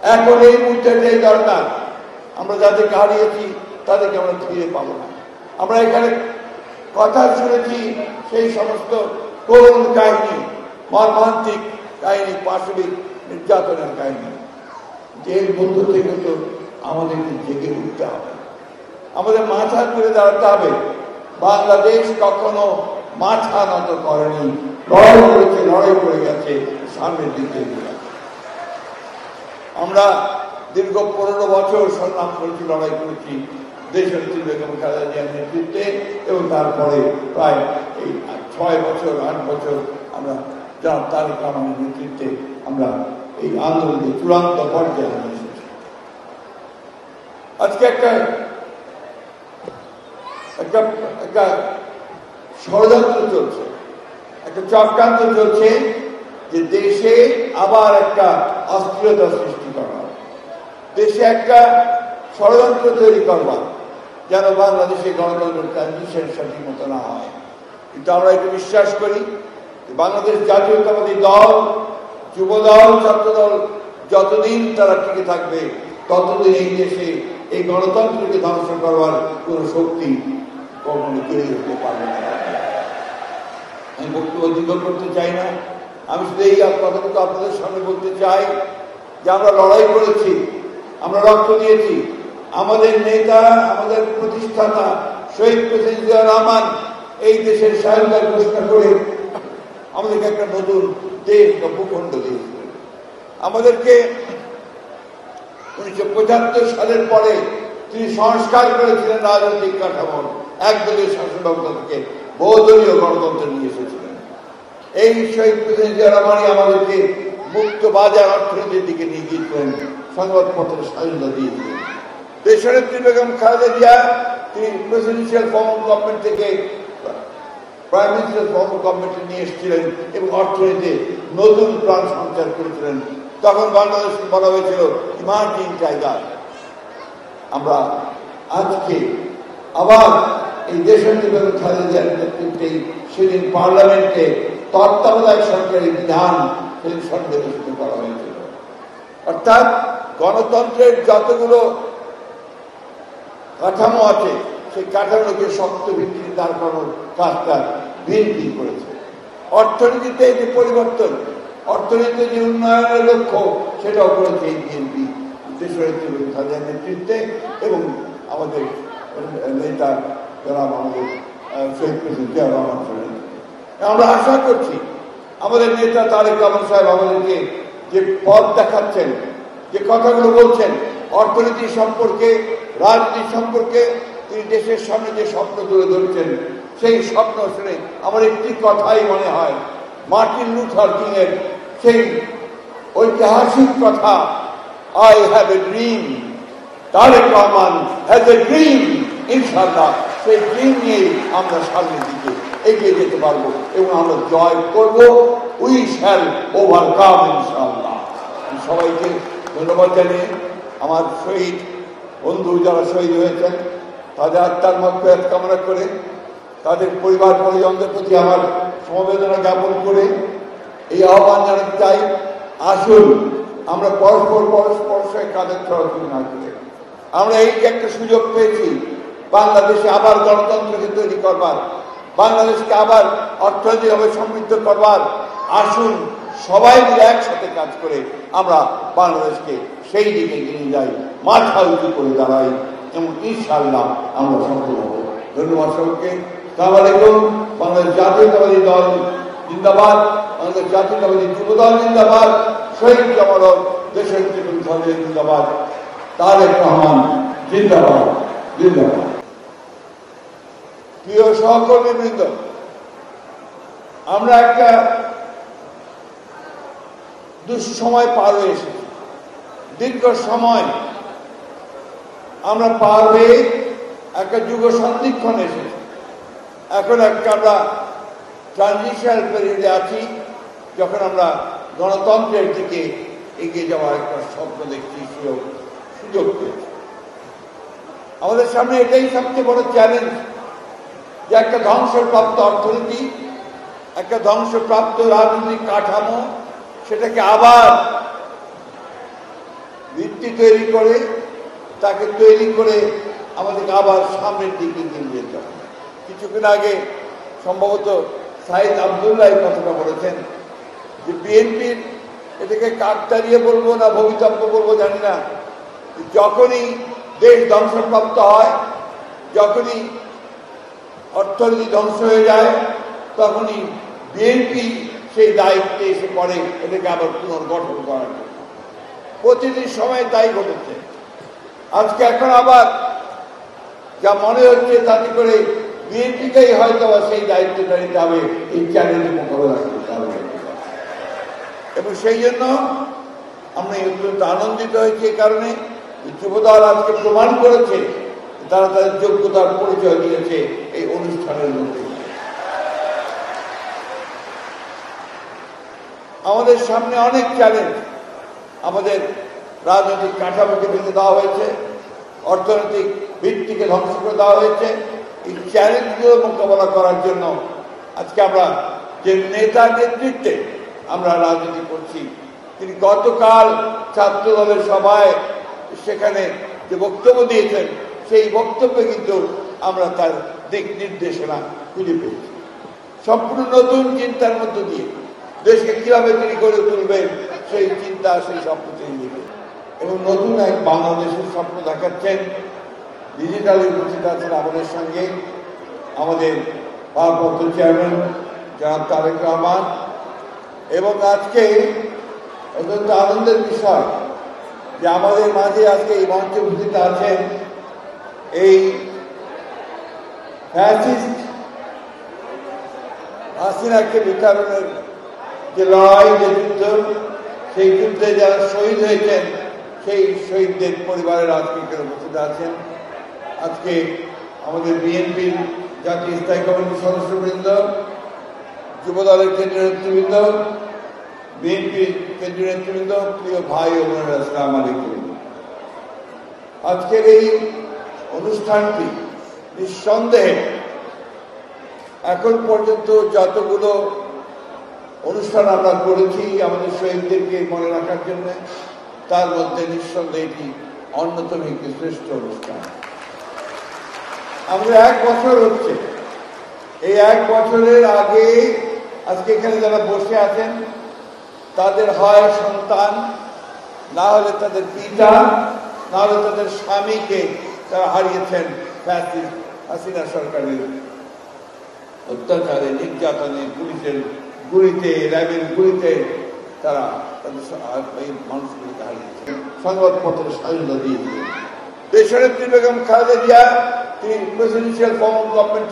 এখন এই মুহূর্তে এই দরকার, আমরা যাদেরকে হারিয়েছি তাদেরকে আমরা ফিরে পাবো না। আমরা এখানে কথা শুনেছি সেই সমস্ত করুণ কাহিনী, মর্মান্তিক কাহিনী, পাশবিক নির্যাতনের কাহিনী, যে মধ্য থেকে তো আমাদেরকে জেগে উঠতে হবে, আমাদের মাথা তুলে দাঁড়াতে হবে। বাংলাদেশ কখনো মাথা নত করেনি, লড়াই করেছে, লড়াই করে গেছে, সামনের দিকে এগিয়ে গেছে। আমরা দীর্ঘ 15 বছর সংগ্রাম করেছি, লড়াই করেছি দেশনেত্রী বেগম খালেদা জিয়ার নেতৃত্বে, এবং তারপরে প্রায় এই 6 বছর 8 বছর আমরা তারেক রহমানের নেতৃত্বে আমরা এই আন্দোলনকে চূড়ান্ত পর্যায়ে নিয়ে এসেছি। আজকে একটা ষড়যন্ত্র চলছে, একটা চক্রান্ত চলছে যে দেশে আবার একটা অস্থিরতা সৃষ্টি করা, দেশে একটা ষড়যন্ত্র তৈরি করবা যেন বাংলাদেশে গণতন্ত্রের ট্রানজিশন সঠিক মতো না হয়। কিন্তু আমরা একটু বিশ্বাস করি বাংলাদেশ জাতীয়তাবাদী দল, যুবদল, ছাত্রদল যতদিন তারা টিকে থাকবে ততদিন এই দেশে এই গণতন্ত্রকে ধ্বংস করবার কোন শক্তি কখনো তৈরি হতে পারবে না। আমি বক্তব্য দীর্ঘ করতে চাই না, আমি শুধু এই কথাটুকু আপনাদের সামনে বলতে চাই যে আমরা লড়াই করেছি, আমরা রক্ত দিয়েছি। আমাদের নেতা, আমাদের প্রতিষ্ঠাতা শহীদ প্রেসিডেন্ট জিয়াউর রহমান এই দেশের স্বাধীনতা ঘোষণা করে আমাদেরকে একটা নতুন দেশ বা ভূখণ্ড দিয়েছিলেন। আমাদেরকে 1975 সালের পরে তিনি সংস্কার করেছিলেন রাজনৈতিক কাঠামো, একদলীয় শাসন ব্যবস্থা থেকে বহুদলীয় গণতন্ত্রে নিয়ে এসেছিলেন। এই শহীদ প্রেসিডেন্ট জিয়াউর রহমানই আমাদেরকে মুক্ত বাজার অর্থনীতির দিকে নিয়ে গিয়েছিলেন, সংবাদপত্রের স্বাধীনতা দিয়েছিলেন। দেশনেত্রী বেগম খালেদা জিয়া তিনি প্রেসিডেন্সিয়াল ফর্ম অফ গভর্নমেন্ট থেকে প্রাইম মিনিস্টার ফর্ম অফ গভর্নমেন্টে নিয়ে এসেছিলেন এবং অর্থনীতিতে নতুন প্রাণ সঞ্চার করেছিলেন। তখন বাংলাদেশকে বলা হয়েছিল ইমার্জিং টাইগার। আমরা আজকে আবার এই দেশনেত্রী বেগম খালেদা জিয়ার নেতৃত্বে সেদিন পার্লামেন্টে তত্ত্বাবধায়ক সরকারি বিধান সেদিন সন্নিবেশিত করা হয়েছিল। অর্থাৎ গণতন্ত্রের যতগুলো কাঠামো আছে সেই কাঠামোকে শক্ত ভিত্তিতে দাঁড় করানোর কাজটা বিএনপি করেছে। অর্থনীতিতে যে পরিবর্তন, অর্থনীতিতে যে উন্নয়নের লক্ষ্য, সেটাও করেছে এই বিএনপি দেশনেত্রী বেগম খালেদার নেতৃত্বে এবং আমাদের নেতা যারা আমাদের শহীদ প্রেসিডেন্ট জিয়াউর রহমান সাহেব। আমরা আশা করছি আমাদের নেতা তারেক রহমান সাহেব আমাদেরকে যে পথ দেখাচ্ছেন, যে কথাগুলো বলছেন অর্থনীতি সম্পর্কে, রাজনীতি সম্পর্কে, তিনি দেশের সামনে যে স্বপ্ন তুলে ধরছেন, সেই স্বপ্ন শুনে আমার একটি কথাই মনে হয় মার্টিন লুথার কিং এর সেই ঐতিহাসিক কথা, I have a dream, Tarique Rahman has a dream. ইনশাআল্লাহ সেই ড্রিম নিয়ে আমরা সামনের দিকে এগিয়ে যেতে পারবো এবং আমরা জয় করব। উই শ্যাল ওভারকাম ইনশাআল্লাহ। সবাইকে ধন্যবাদ জানিয়ে আমার শহীদ বন্ধু যারা শহীদ হয়েছেন তাদের আত্মার মাগফিরাত কামনা করে, তাদের পরিবার পরিজনদের প্রতি আমার সমবেদনা জ্ঞাপন করে এই আহ্বান জানাতে চাই, আসুন আমরা পরস্পর সঙ্গে কাঁধে চলাচল না করে আমরা এই যে একটা সুযোগ পেয়েছি বাংলাদেশে আবার গণতন্ত্রকে তৈরি করবার, বাংলাদেশকে আবার অর্থনৈতিকভাবে সমৃদ্ধ করবার, আসুন সবাই মিলে একসাথে কাজ করে আমরা বাংলাদেশকে সেই দিকে নিয়ে যাই, মাথা উঁচু করে দাঁড়াই এবং ইনশাআল্লাহ আমরা সফল হব। ধন্যবাদ সবাইকে। আসসালামু আলাইকুম। বাংলাদেশ জাতীয়তাবাদী দল জিন্দাবাদ, বাংলাদেশ জাতীয়তাবাদী যুবদল জিন্দাবাদ, শহীদ জামাল দেশনেত্রী বেগম খালেদা জিন্দাবাদ, তারেক রহমান জিন্দাবাদ জিন্দাবাদ। প্রিয় সহকর্মী বৃন্দ, আমরা একটা দুঃসময় পার হয়ে এসেছি। দীর্ঘ সময় আমরা পার হয়ে একটা যুগ সন্ধিক্ষণ এসেছি। এখন একটা আমরা ট্রানজিশনাল পিরিয়ডে আছি, যখন আমরা গণতন্ত্রের দিকে এগিয়ে যাওয়ার একটা স্বপ্ন দেখছি, সুযোগ পেয়েছি। আমাদের সামনে এটাই সবচেয়ে বড় চ্যালেঞ্জ যে একটা ধ্বংসপ্রাপ্ত অর্থনীতি, একটা ধ্বংসপ্রাপ্ত রাজনৈতিক কাঠামো, সেটাকে আবার ভিত্তি তৈরি করে তাকে তৈরি করে আমাদেরকে আবার সামনের দিকে নিয়ে যেতে হবে। কিছুক্ষণ আগে সম্ভবত সাইদ আবদুল্লাহ এই কথাটা বলেছেন যে বিএনপির এটাকে কাকতাড়িয়ে বলবো না ভবিতব্য বলবো জানি না, যখনই দেশ ধ্বংসপ্রাপ্ত হয়, যখনই অর্থনীতি ধ্বংস হয়ে যায়, তখনই বিএনপি সেই দায়িত্বে এসে পড়ে এটাকে আবার পুনর্গঠন করার জন্য। প্রতিটি সময় তাই ঘটেছে। আজকে এখন আবার যা মনে হচ্ছে তাতে করে বিএনপিকেই হয়তো সেই দায়িত্বটা নিতে হবে, এই চ্যালেঞ্জ মোকাবেলা করতে হবে। এবং সেই জন্য আমরা অত্যন্ত আনন্দিত হয়েছি এই কারণে যুবদল আজকে প্রমাণ করেছে তারা তাদের যোগ্যতার পরিচয় দিয়েছে এই অনুষ্ঠানের মধ্যে। আমাদের সামনে অনেক চ্যালেঞ্জ। আমাদের রাজনৈতিক কাঠামোকে ভেঙে দেওয়া হয়েছে, অর্থনৈতিক ভিত্তিকে ধ্বংস করে দেওয়া হয়েছে। এই চ্যালেঞ্জগুলো মোকাবেলা করার জন্য আজকে আমরা যে নেতার নেতৃত্বে আমরা রাজনীতি করছি, তিনি গতকাল ছাত্র দলের সভায় সেখানে যে বক্তব্য দিয়েছেন, সেই বক্তব্যে কিন্তু আমরা তার দিক নির্দেশনা খুঁজে পেয়েছি। সম্পূর্ণ নতুন চিন্তার মধ্য দিয়ে দেশকে কিভাবে তিনি গড়ে তুলবেন সেই চিন্তা, সেই স্বপ্ন তিনি নেবেন এবং নতুন এক বাংলাদেশের স্বপ্ন দেখাচ্ছেন। ডিজিটালি উপস্থিত আছেন আমাদের সঙ্গে আমাদের ভারপ্রাপ্ত চেয়ারম্যান জনাব তারেক রহমান। এবং আজকে অত্যন্ত আনন্দের বিষয় যে আমাদের মাঝে আজকে এই মঞ্চে উপস্থিত আছেন এই ফ্যাসিস্ট হাসিনাকে বিতরণের যে লড়াই, যে যুদ্ধ, সেই যুদ্ধে যারা শহীদ হয়েছেন সেই শহীদদের পরিবারের আজকে এখানে উপস্থিত আছেন। আজকে আমাদের বিএনপির জাতীয় স্থায়ী কমিটির সদস্যবৃন্দ, যুবদলের কেন্দ্রীয় নেতৃবৃন্দ, বিএনপির কেন্দ্রীয় নেতৃবৃন্দ, প্রিয় ভাই ও বোনেরা, আসসালামু আলাইকুম। আজকের এই অনুষ্ঠানটি নিঃসন্দেহে এখন পর্যন্ত যতগুলো অনুষ্ঠান আমরা করেছি আমাদের শহীদদেরকে মনে রাখার জন্য, তার মধ্যে নিঃসন্দেহে এটি অন্যতম একটি শ্রেষ্ঠ অনুষ্ঠান। আমাদের 1 বছর হচ্ছে। এই 1 বছরের আগে আজকে এখানে যারা বসে আছেন তাদের হয় সন্তান, না হলে তাদের পিতা, না হলে তাদের স্বামীকে তারা হারিয়েছেন ফ্যাসিস্ট হাসিনা সরকারের অত্যাচারে, নির্যাতনে, পুলিশের গুলিতে, র্যাবের গুলিতে তারা তাদের মানুষগুলিকে হারিয়েছেন। সংবাদপত্রের স্বাধীনতা দিয়েছিলেন। দেশনেত্রী বেগম খালেদা জিয়া তিনি প্রেসিডেন্সিয়াল ফর্ম অফ গভর্নমেন্ট